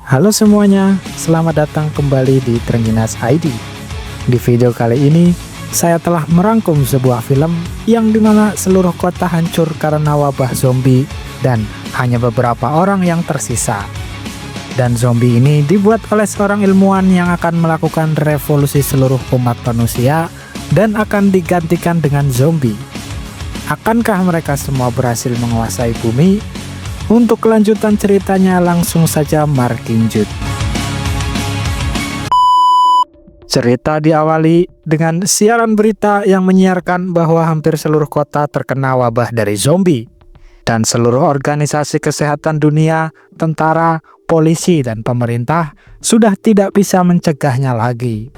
Halo semuanya, selamat datang kembali di Trenginas ID. Di video kali ini, saya telah merangkum sebuah film yang dimana seluruh kota hancur karena wabah zombie dan hanya beberapa orang yang tersisa. Dan zombie ini dibuat oleh seorang ilmuwan yang akan melakukan revolusi seluruh umat manusia dan akan digantikan dengan zombie. Akankah mereka semua berhasil menguasai bumi? Untuk kelanjutan ceritanya langsung saja markinjut. Cerita diawali dengan siaran berita yang menyiarkan bahwa hampir seluruh kota terkena wabah dari zombie. Dan seluruh organisasi kesehatan dunia, tentara, polisi, dan pemerintah sudah tidak bisa mencegahnya lagi.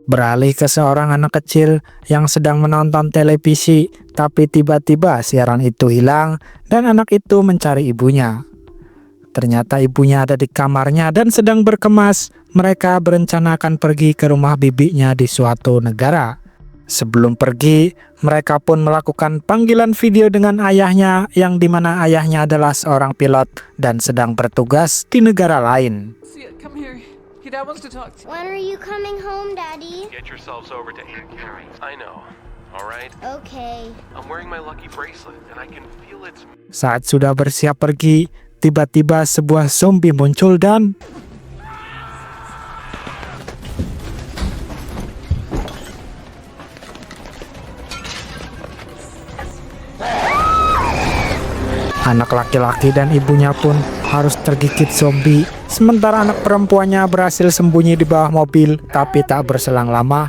Beralih ke seorang anak kecil yang sedang menonton televisi, tapi tiba-tiba siaran itu hilang dan anak itu mencari ibunya. Ternyata ibunya ada di kamarnya dan sedang berkemas. Mereka berencana akan pergi ke rumah bibinya di suatu negara. Sebelum pergi, mereka pun melakukan panggilan video dengan ayahnya, yang dimana ayahnya adalah seorang pilot dan sedang bertugas di negara lain. When are you coming home, Daddy? Get yourselves over to Aunt Carrie. I know. All right? Okay. I'm wearing my lucky bracelet and I can feel its... Saat sudah bersiap pergi, tiba-tiba sebuah zombie muncul dan anak laki-laki dan ibunya pun harus tergigit zombie. Sementara anak perempuannya berhasil sembunyi di bawah mobil, tapi tak berselang lama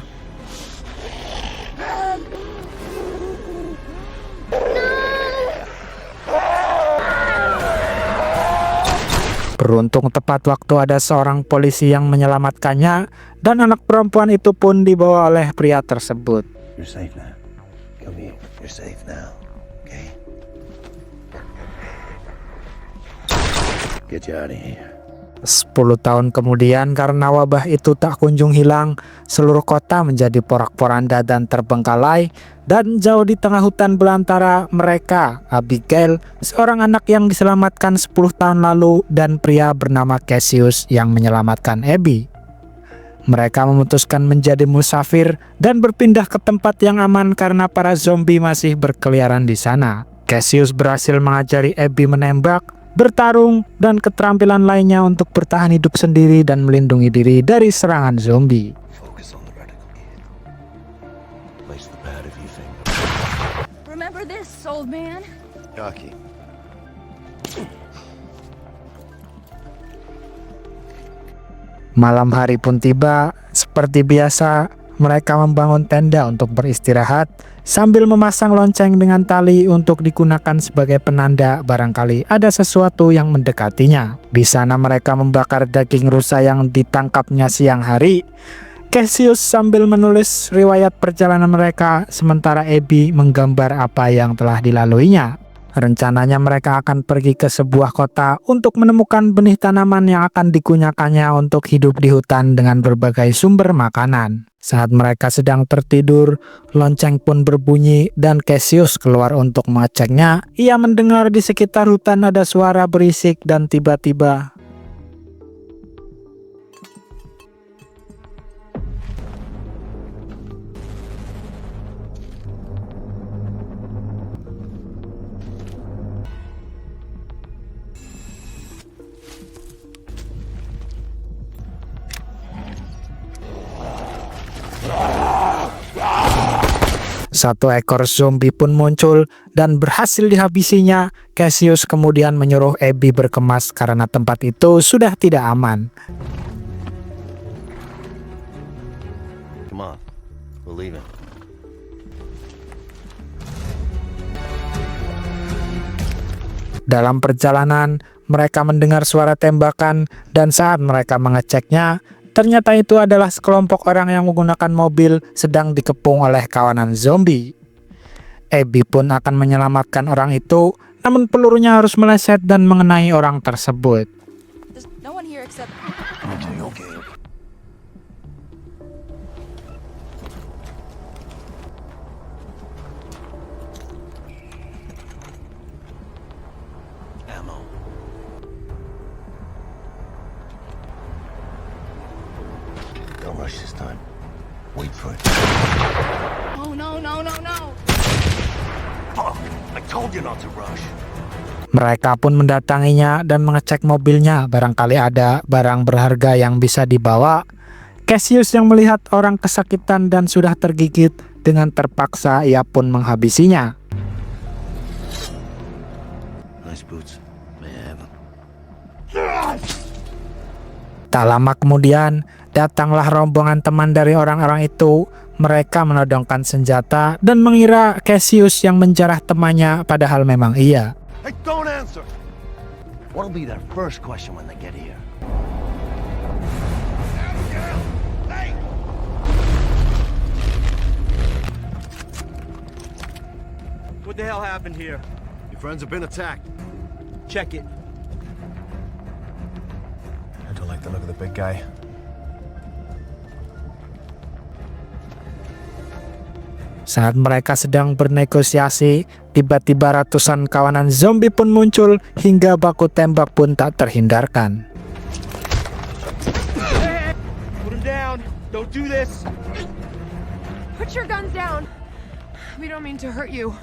beruntung tepat waktu ada seorang polisi yang menyelamatkannya, dan anak perempuan itu pun dibawa oleh pria tersebut. You're safe now. Come here. You're safe now. Okay? Get you out of here. 10 tahun kemudian, karena wabah itu tak kunjung hilang, seluruh kota menjadi porak-poranda dan terbengkalai. Dan jauh di tengah hutan belantara, mereka, Abigail, seorang anak yang diselamatkan 10 tahun lalu, dan pria bernama Cassius yang menyelamatkan Abby. Mereka memutuskan menjadi musafir dan berpindah ke tempat yang aman karena para zombie masih berkeliaran di sana. Cassius berhasil mengajari Abby menembak, bertarung, dan keterampilan lainnya untuk bertahan hidup sendiri dan melindungi diri dari serangan zombie. Focus on the reticle kid. Place the pad if you think. Remember this, old man? Jockey. Malam hari pun tiba. Seperti biasa, mereka membangun tenda untuk beristirahat sambil memasang lonceng dengan tali untuk digunakan sebagai penanda barangkali ada sesuatu yang mendekatinya. Di sana mereka membakar daging rusa yang ditangkapnya siang hari. Cassius sambil menulis riwayat perjalanan mereka, sementara Abby menggambar apa yang telah dilaluinya. Rencananya mereka akan pergi ke sebuah kota untuk menemukan benih tanaman yang akan digunakannya untuk hidup di hutan dengan berbagai sumber makanan. Saat mereka sedang tertidur, lonceng pun berbunyi dan Cassius keluar untuk mengeceknya. Ia mendengar di sekitar hutan ada suara berisik dan tiba-tiba satu ekor zombie pun muncul dan berhasil dihabisinya. Cassius kemudian menyuruh Abby berkemas karena tempat itu sudah tidak aman. Come on. We're leaving. Dalam perjalanan, mereka mendengar suara tembakan dan saat mereka mengeceknya, ternyata itu adalah sekelompok orang yang menggunakan mobil sedang dikepung oleh kawanan zombie. Abby pun akan menyelamatkan orang itu, namun pelurunya harus meleset dan mengenai orang tersebut. There's no one here except... Okay. for it. Oh, no, no, no, no. Fuck! I told you not to rush. Mereka pun mendatanginya dan mengecek mobilnya, barangkali ada barang berharga yang bisa dibawa. Cassius yang melihat orang kesakitan dan sudah tergigit, dengan terpaksa ia pun menghabisinya. Nice boots. May I have them? Tak lama kemudian, datanglah rombongan teman dari orang-orang itu. Mereka menodongkan senjata dan mengira Cassius yang menjarah temannya, padahal memang iya. Hey, don't answer! What'll be their first question when they get here? What the hell happened here? Your friends have been attacked. Check it. I don't like the look of the big guy. Saat mereka sedang bernegosiasi, tiba-tiba ratusan kawanan zombie pun muncul hingga baku tembak pun tak terhindarkan. Put him down. Don't do this. Put your guns down. We don't mean to hurt you.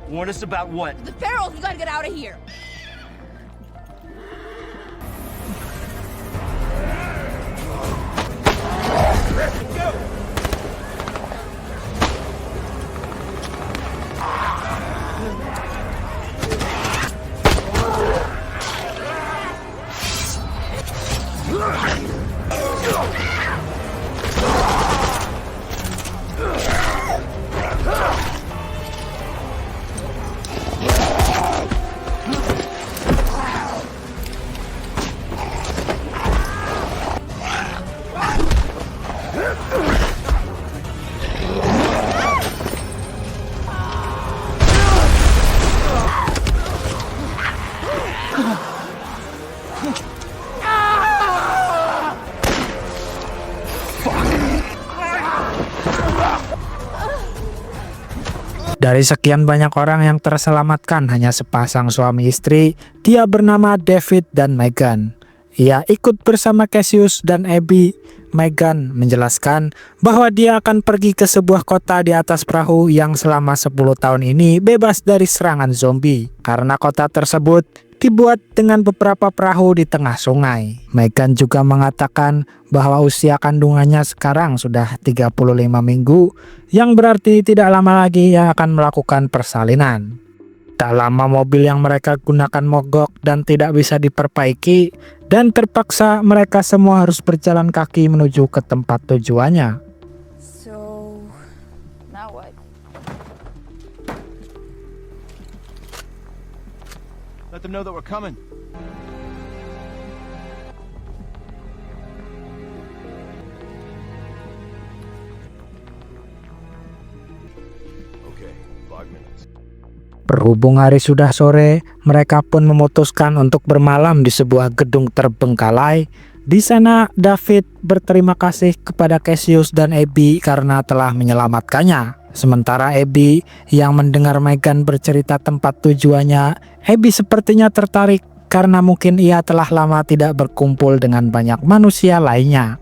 Warn us about what? The ferals, you gotta get out of here. Dari sekian banyak orang yang terselamatkan, hanya sepasang suami istri. Dia bernama David dan Megan. Ia ikut bersama Cassius dan Abby. Megan menjelaskan bahwa dia akan pergi ke sebuah kota di atas perahu yang selama 10 tahun ini bebas dari serangan zombie. Karena kota tersebut dibuat dengan beberapa perahu di tengah sungai. Megan juga mengatakan bahwa usia kandungannya sekarang sudah 35 minggu, yang berarti tidak lama lagi ia akan melakukan persalinan. Tak lama mobil yang mereka gunakan mogok dan tidak bisa diperbaiki, dan terpaksa mereka semua harus berjalan kaki menuju ke tempat tujuannya. So, now what? Let them know that we're coming. Okay, 5 minutes. Berhubung hari sudah sore, mereka pun memutuskan untuk bermalam di sebuah gedung terbengkalai. Di sana, David berterima kasih kepada Cassius dan Abby karena telah menyelamatkannya. Sementara Abby yang mendengar Megan bercerita tempat tujuannya, Abby sepertinya tertarik karena mungkin ia telah lama tidak berkumpul dengan banyak manusia lainnya.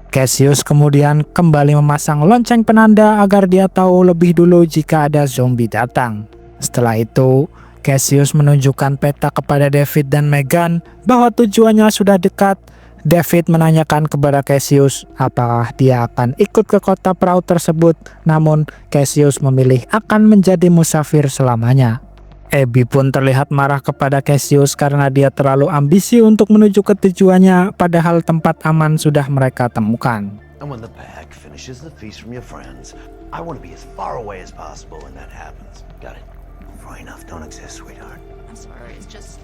Cassius kemudian kembali memasang lonceng penanda agar dia tahu lebih dulu jika ada zombie datang. Setelah itu, Cassius menunjukkan peta kepada David dan Megan bahwa tujuannya sudah dekat. David menanyakan kepada Cassius apakah dia akan ikut ke kota perahu tersebut, namun Cassius memilih akan menjadi musafir selamanya. Abby pun terlihat marah kepada Cassius karena dia terlalu ambisi untuk menuju ke tujuannya, padahal tempat aman sudah mereka temukan. And when the pack finishes the feast from your friends, I want to be as far away as possible when that happens. Got it? Far enough don't exist, sweetheart. I'm sorry, it's just...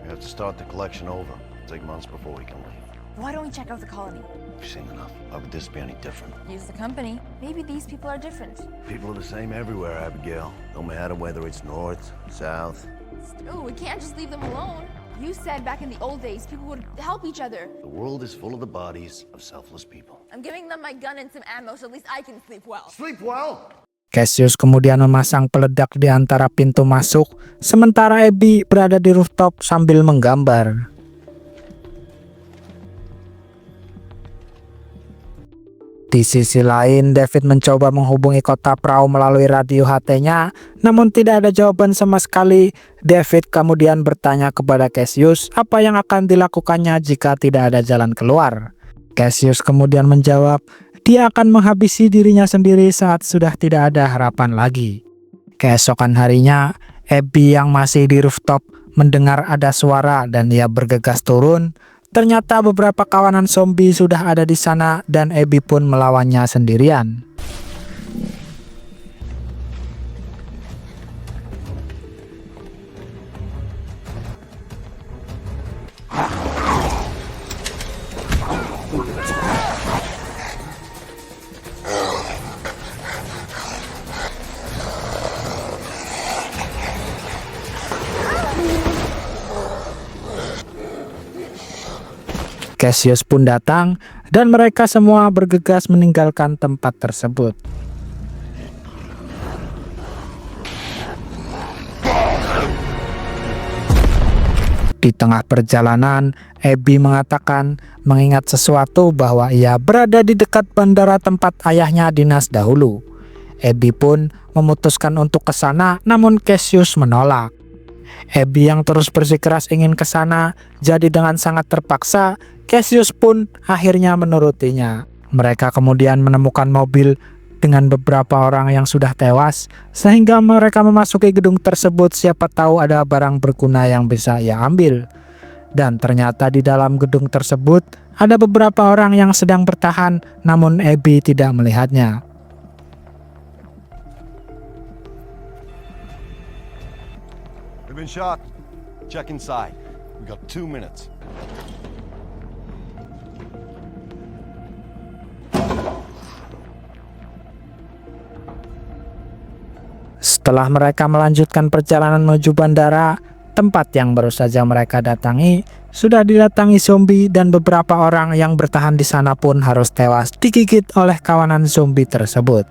We have to start the collection over. It'll take months before we can leave. Why don't we check out the colony? We've seen enough. Why would this be any different? Use the company. Maybe these people are different. People are the same everywhere, Abigail. No matter whether it's north, south. Still, we can't just leave them alone. You said back in the old days, people would help each other. The world is full of the bodies of selfless people. I'm giving them my gun and some ammo so at least I can sleep well. Sleep well! Cassius kemudian memasang peledak di antara pintu masuk, sementara Abby berada di rooftop sambil menggambar. Di sisi lain, David mencoba menghubungi kota Prau melalui radio HT-nya, namun tidak ada jawaban sama sekali. David kemudian bertanya kepada Cassius apa yang akan dilakukannya jika tidak ada jalan keluar. Cassius kemudian menjawab, dia akan menghabisi dirinya sendiri saat sudah tidak ada harapan lagi. Keesokan harinya, Abby yang masih di rooftop mendengar ada suara dan ia bergegas turun. Ternyata beberapa kawanan zombie sudah ada di sana dan Abby pun melawannya sendirian. Cassius pun datang dan mereka semua bergegas meninggalkan tempat tersebut. Di tengah perjalanan, Abby mengatakan mengingat sesuatu bahwa ia berada di dekat bandara tempat ayahnya dinas dahulu. Abby pun memutuskan untuk ke sana, namun Cassius menolak. Abby yang terus bersikeras ingin ke sana, jadi dengan sangat terpaksa Cassius pun akhirnya menurutinya. Mereka kemudian menemukan mobil dengan beberapa orang yang sudah tewas, sehingga mereka memasuki gedung tersebut, siapa tahu ada barang berguna yang bisa ia ambil. Dan ternyata di dalam gedung tersebut ada beberapa orang yang sedang bertahan, namun Abby tidak melihatnya. We've been shot. Check inside. We got 2 minutes. Setelah mereka melanjutkan perjalanan menuju bandara, tempat yang baru saja mereka datangi sudah didatangi zombie dan beberapa orang yang bertahan di sana pun harus tewas digigit oleh kawanan zombie tersebut.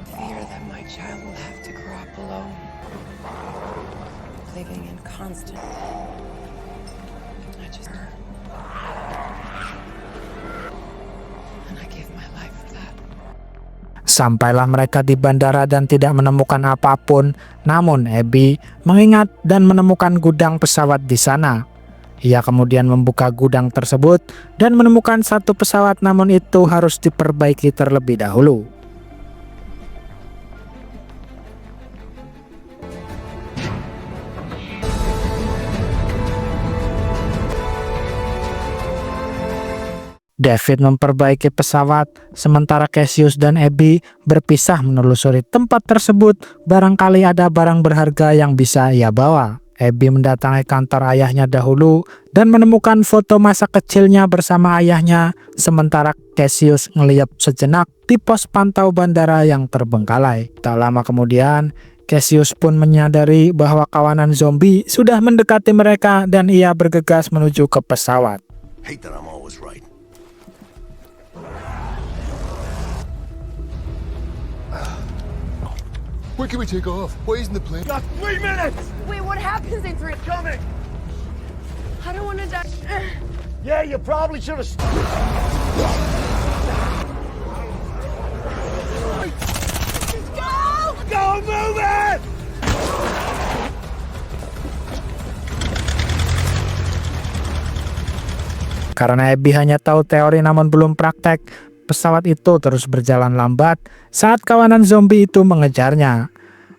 Fear that my child will have to grow up alone, living in constant. And I give my life for that. Sampailah mereka di bandara dan tidak menemukan apapun, namun Abby mengingat dan menemukan gudang pesawat di sana. Ia kemudian membuka gudang tersebut dan menemukan satu pesawat, namun itu harus diperbaiki terlebih dahulu. David memperbaiki pesawat, sementara Cassius dan Abby berpisah menelusuri tempat tersebut, barangkali ada barang berharga yang bisa ia bawa. Abby mendatangi kantor ayahnya dahulu dan menemukan foto masa kecilnya bersama ayahnya, sementara Cassius ngeliat sejenak di pos pantau bandara yang terbengkalai. Tak lama kemudian, Cassius pun menyadari bahwa kawanan zombie sudah mendekati mereka dan ia bergegas menuju ke pesawat. Hate that I'm always right. When can we take off? Why isn't the plane? Got 3 minutes! Wait, what happens in 3? Coming! I don't want to die. Yeah, you probably should have. Go! Go move it! Karena Abby hanya tahu teori namun belum praktek, pesawat itu terus berjalan lambat saat kawanan zombie itu mengejarnya.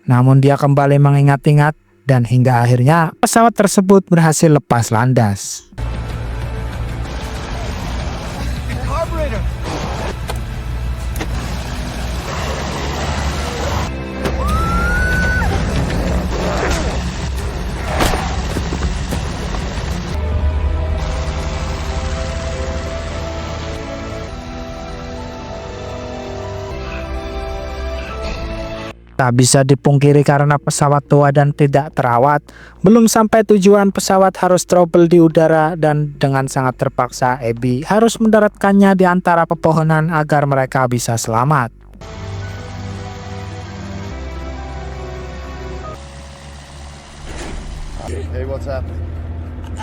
Namun dia kembali mengingat-ingat dan hingga akhirnya pesawat tersebut berhasil lepas landas. Carburetor! Tak bisa dipungkiri karena pesawat tua dan tidak terawat, belum sampai tujuan pesawat harus trouble di udara dan dengan sangat terpaksa Abby harus mendaratkannya di antara pepohonan agar mereka bisa selamat. Hey, what's happening?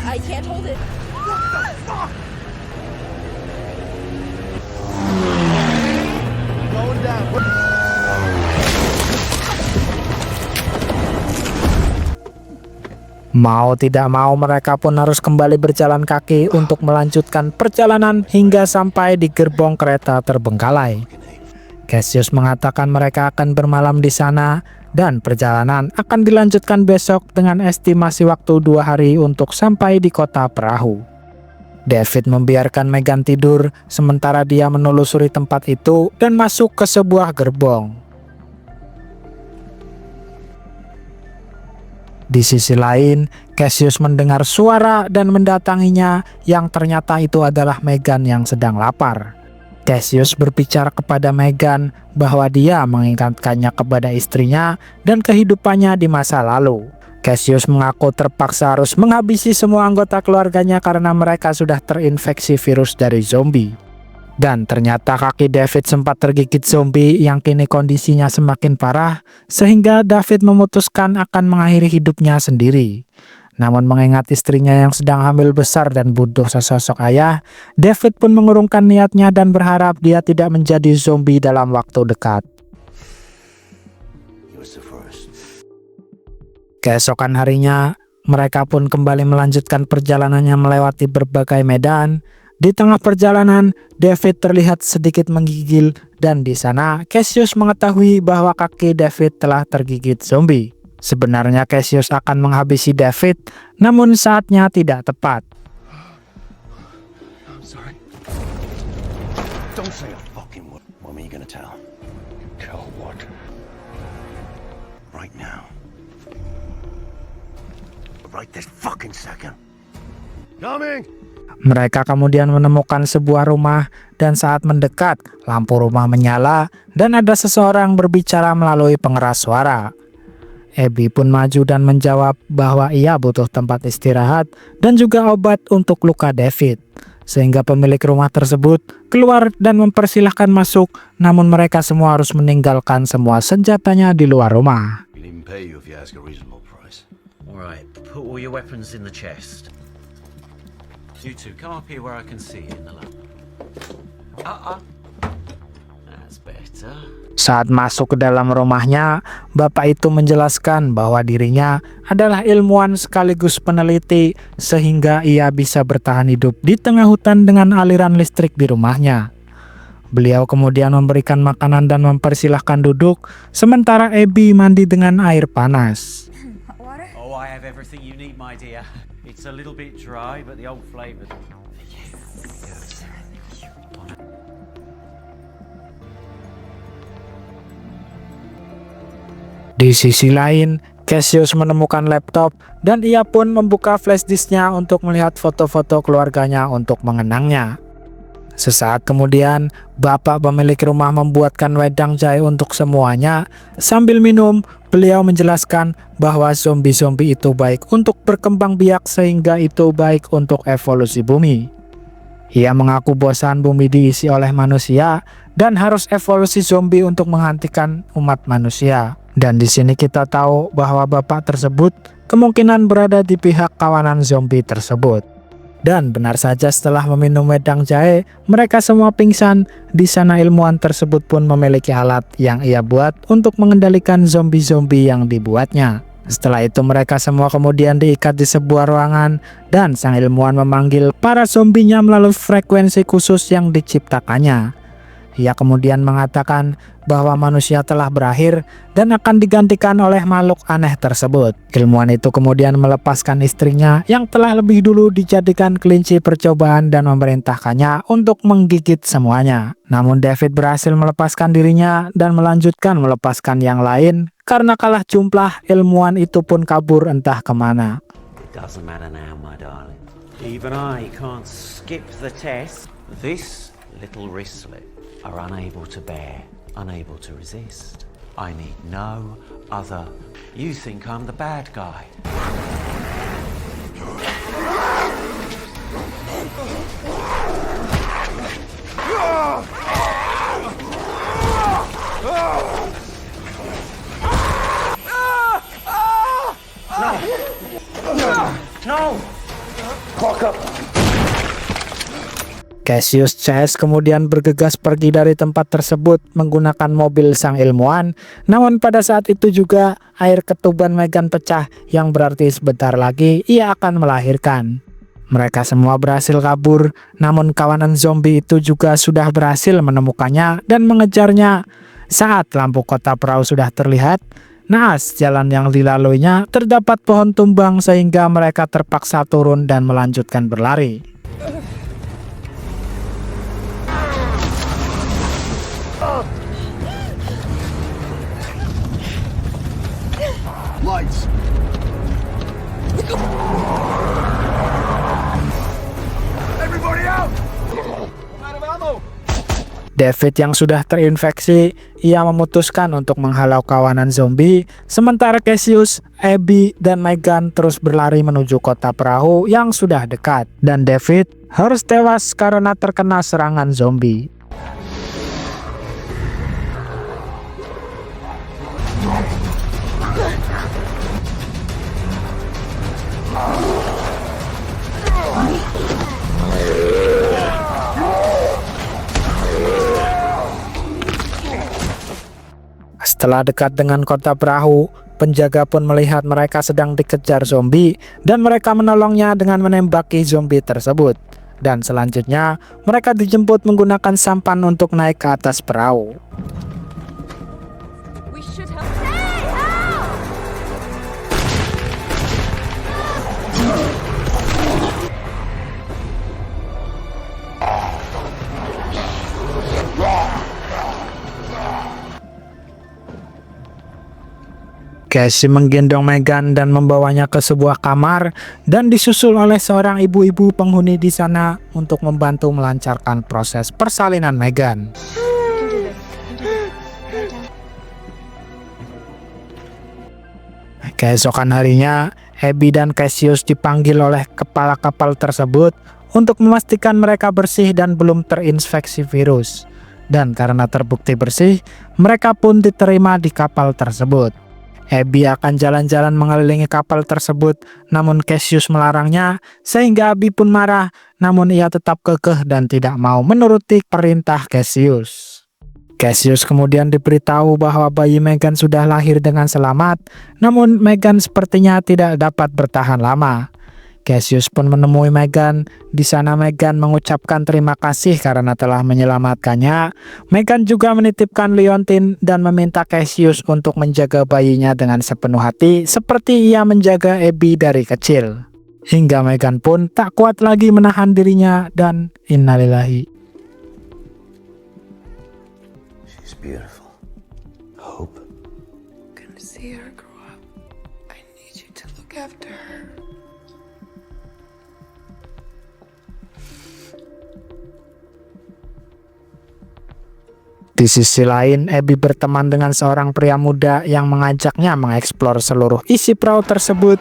I can't hold it. Mau tidak mau mereka pun harus kembali berjalan kaki untuk melanjutkan perjalanan hingga sampai di gerbong kereta terbengkalai. Cassius mengatakan mereka akan bermalam di sana dan perjalanan akan dilanjutkan besok dengan estimasi waktu 2 hari untuk sampai di kota perahu. David membiarkan Megan tidur sementara dia menelusuri tempat itu dan masuk ke sebuah gerbong. Di sisi lain, Cassius mendengar suara dan mendatanginya yang ternyata itu adalah Megan yang sedang lapar. Cassius berbicara kepada Megan bahwa dia mengingatkannya kepada istrinya dan kehidupannya di masa lalu. Cassius mengaku terpaksa harus menghabisi semua anggota keluarganya karena mereka sudah terinfeksi virus dari zombie. Dan ternyata kaki David sempat tergigit zombie yang kini kondisinya semakin parah, sehingga David memutuskan akan mengakhiri hidupnya sendiri. Namun mengingat istrinya yang sedang hamil besar dan butuh sesosok ayah, David pun mengurungkan niatnya dan berharap dia tidak menjadi zombie dalam waktu dekat. Keesokan harinya, mereka pun kembali melanjutkan perjalanannya melewati berbagai medan. Di tengah perjalanan, David terlihat sedikit menggigil dan di sana Cassius mengetahui bahwa kaki David telah tergigit zombie. Sebenarnya Cassius akan menghabisi David, namun saatnya tidak tepat. I'm sorry. Don't say a fucking word. When are you gonna tell? Tell what? Right now. Right this fucking second. Coming! Mereka kemudian menemukan sebuah rumah dan saat mendekat, lampu rumah menyala dan ada seseorang berbicara melalui pengeras suara. Abby pun maju dan menjawab bahwa ia butuh tempat istirahat dan juga obat untuk luka David. Sehingga pemilik rumah tersebut keluar dan mempersilahkan masuk, namun mereka semua harus meninggalkan semua senjatanya di luar rumah. We'll even pay you if you ask a reasonable price. Alright, put all your weapons in the chest. You two, come up here where I can see you in the lamp. That's better. Saat masuk ke dalam rumahnya, bapak itu menjelaskan bahwa dirinya adalah ilmuwan sekaligus peneliti sehingga ia bisa bertahan hidup di tengah hutan dengan aliran listrik di rumahnya. Beliau kemudian memberikan makanan dan mempersilahkan duduk, sementara Abby mandi dengan air panas. Oh, I have everything you need, my dear. It's a little bit dry, but the old flavor. Di sisi lain, Cassius menemukan laptop dan ia pun membuka flash disknya untuk melihat foto-foto keluarganya untuk mengenangnya. Sesaat kemudian, bapak pemilik rumah membuatkan wedang jahe untuk semuanya. Sambil minum, beliau menjelaskan bahwa zombie-zombie itu baik untuk berkembang biak sehingga itu baik untuk evolusi bumi. Ia mengaku bosan bumi diisi oleh manusia dan harus evolusi zombie untuk menghentikan umat manusia. Dan di sini kita tahu bahwa bapak tersebut kemungkinan berada di pihak kawanan zombie tersebut. Dan benar saja setelah meminum wedang jahe, mereka semua pingsan. Di sana ilmuwan tersebut pun memiliki alat yang ia buat untuk mengendalikan zombie-zombie yang dibuatnya. Setelah itu mereka semua kemudian diikat di sebuah ruangan dan sang ilmuwan memanggil para zombinya melalui frekuensi khusus yang diciptakannya. Ia kemudian mengatakan bahwa manusia telah berakhir dan akan digantikan oleh makhluk aneh tersebut. Ilmuwan itu kemudian melepaskan istrinya yang telah lebih dulu dijadikan kelinci percobaan dan memerintahkannya untuk menggigit semuanya. Namun David berhasil melepaskan dirinya dan melanjutkan melepaskan yang lain. Karena kalah jumlah, ilmuwan itu pun kabur entah kemana. It doesn't matter now, my darling. Even I can't skip the test. This little wristlet are unable to bear, unable to resist. I need no other. You think I'm the bad guy. No! Fuck up! Cassius CS kemudian bergegas pergi dari tempat tersebut menggunakan mobil sang ilmuwan. Namun pada saat itu juga air ketuban Megan pecah, yang berarti sebentar lagi ia akan melahirkan. Mereka semua berhasil kabur, namun kawanan zombie itu juga sudah berhasil menemukannya dan mengejarnya. Saat lampu kota perahu sudah terlihat, naas jalan yang dilaluinya terdapat pohon tumbang sehingga mereka terpaksa turun dan melanjutkan berlari. Lights. Everybody out! I'm out of ammo! David yang sudah terinfeksi, ia memutuskan untuk menghalau kawanan zombie, sementara Cassius, Abby, dan Megan terus berlari menuju kota perahu yang sudah dekat. Dan David harus tewas karena terkena serangan zombie. Setelah dekat dengan kota perahu, penjaga pun melihat mereka sedang dikejar zombie dan mereka menolongnya dengan menembaki zombie tersebut. Dan selanjutnya, mereka dijemput menggunakan sampan untuk naik ke atas perahu. Cassie menggendong Megan dan membawanya ke sebuah kamar dan disusul oleh seorang ibu-ibu penghuni di sana untuk membantu melancarkan proses persalinan Megan. Keesokan harinya, Abby dan Cassius dipanggil oleh kepala kapal tersebut untuk memastikan mereka bersih dan belum terinfeksi virus. Dan karena terbukti bersih, mereka pun diterima di kapal tersebut. Abby akan jalan-jalan mengelilingi kapal tersebut, namun Cassius melarangnya, sehingga Abby pun marah, namun ia tetap kekeh dan tidak mau menuruti perintah Cassius. Cassius kemudian diberitahu bahwa bayi Megan sudah lahir dengan selamat, namun Megan sepertinya tidak dapat bertahan lama. Cassius pun menemui Megan. Di sana Megan mengucapkan terima kasih karena telah menyelamatkannya. Megan juga menitipkan liontin dan meminta Cassius untuk menjaga bayinya dengan sepenuh hati seperti ia menjaga Abby dari kecil. Hingga Megan pun tak kuat lagi menahan dirinya dan innalillahi. She's beautiful. Hope. Gonna see her grow up. I need you to look after her. Di sisi lain, Abby berteman dengan seorang pria muda yang mengajaknya mengeksplor seluruh isi perahu tersebut.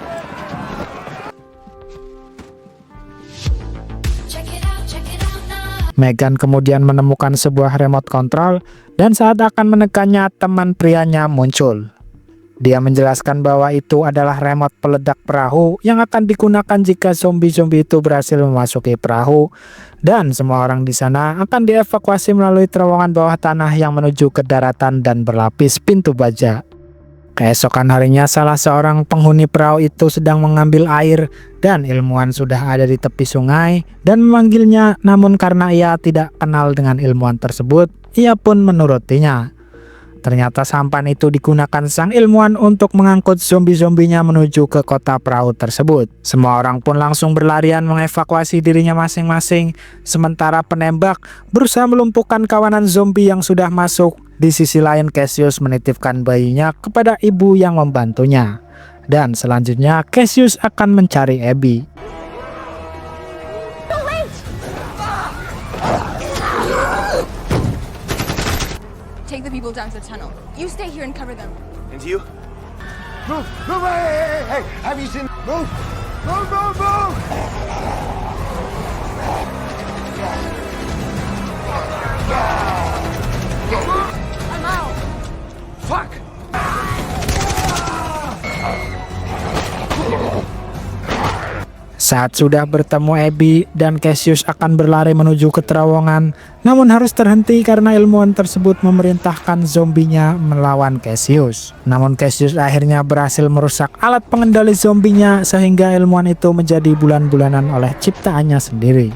Megan kemudian menemukan sebuah remote control dan saat akan menekannya, teman prianya muncul. Dia menjelaskan bahwa itu adalah remote peledak perahu yang akan digunakan jika zombie-zombie itu berhasil memasuki perahu, dan semua orang di sana akan dievakuasi melalui terowongan bawah tanah yang menuju ke daratan dan berlapis pintu baja. Keesokan harinya, salah seorang penghuni perahu itu sedang mengambil air dan ilmuwan sudah ada di tepi sungai dan memanggilnya, namun karena ia tidak kenal dengan ilmuwan tersebut, ia pun menurutinya. Ternyata sampan itu digunakan sang ilmuwan untuk mengangkut zombie-zombinya menuju ke kota perahu tersebut. Semua orang pun langsung berlarian mengevakuasi dirinya masing-masing, sementara penembak berusaha melumpuhkan kawanan zombie yang sudah masuk. Di sisi lain, Cassius menitipkan bayinya kepada ibu yang membantunya. Dan selanjutnya, Cassius akan mencari Abby. Take the people down to the tunnel. You stay here and cover them. And you? Move! Move! Hey! Have you seen? Move! Move! Move! Move! I'm out. Fuck! Saat sudah bertemu Abby dan Cassius akan berlari menuju ke terowongan, namun harus terhenti karena ilmuwan tersebut memerintahkan zombinya melawan Cassius. Namun Cassius akhirnya berhasil merusak alat pengendali zombinya sehingga ilmuwan itu menjadi bulan-bulanan oleh ciptaannya sendiri.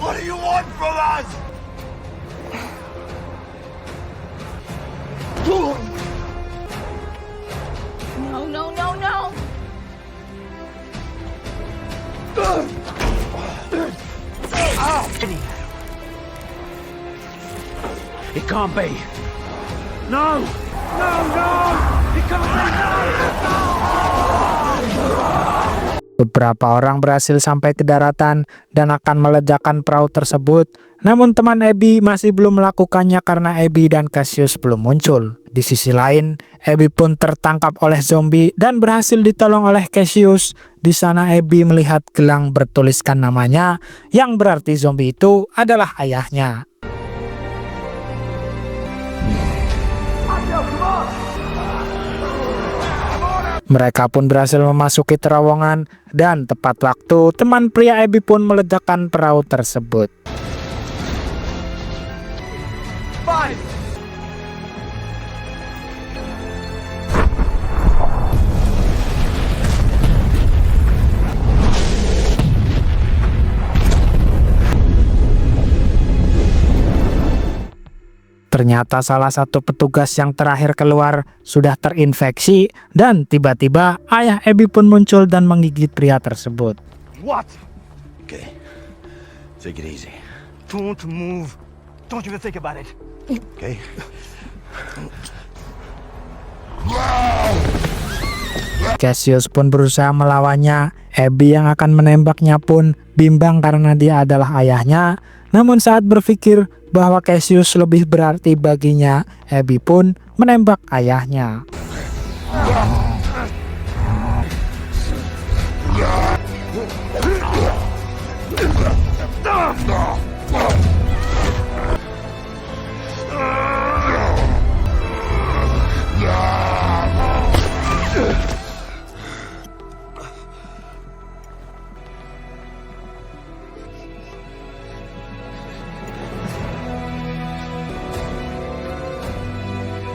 What do you want from us? No, no, no, no! It can't be. No! No, no! It can't be! Beberapa orang berhasil sampai ke daratan dan akan meledakkan perahu tersebut. Namun teman Abby masih belum melakukannya karena Abby dan Cassius belum muncul. Di sisi lain, Abby pun tertangkap oleh zombie dan berhasil ditolong oleh Cassius. Di sana Abby melihat gelang bertuliskan namanya, yang berarti zombie itu adalah ayahnya. Mereka pun berhasil memasuki terowongan dan tepat waktu teman pria Abby pun meledakkan perahu tersebut. Ternyata salah satu petugas yang terakhir keluar sudah terinfeksi dan tiba-tiba ayah Abby pun muncul dan menggigit pria tersebut. What? Okay. Take it easy. Don't move. Don't even think about it. Okay? Cassius pun berusaha melawannya. Abby yang akan menembaknya pun bimbang karena dia adalah ayahnya. Namun saat berpikir bahwa Cassius lebih berarti baginya, Abby pun menembak ayahnya.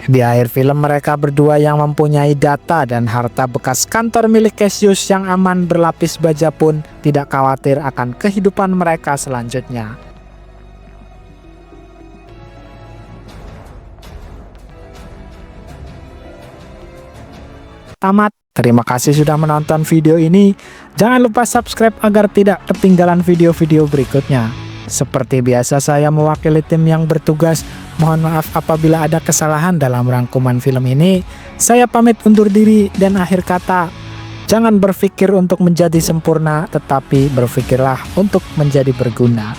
Di akhir film, mereka berdua yang mempunyai data dan harta bekas kantor milik Cassius yang aman berlapis baja pun tidak khawatir akan kehidupan mereka selanjutnya. Tamat. Terima kasih sudah menonton video ini. Jangan lupa subscribe agar tidak ketinggalan video-video berikutnya. Seperti biasa, saya mewakili tim yang bertugas. Mohon maaf apabila ada kesalahan dalam rangkuman film ini. Saya pamit undur diri dan akhir kata, jangan berpikir untuk menjadi sempurna, tetapi berpikirlah untuk menjadi berguna.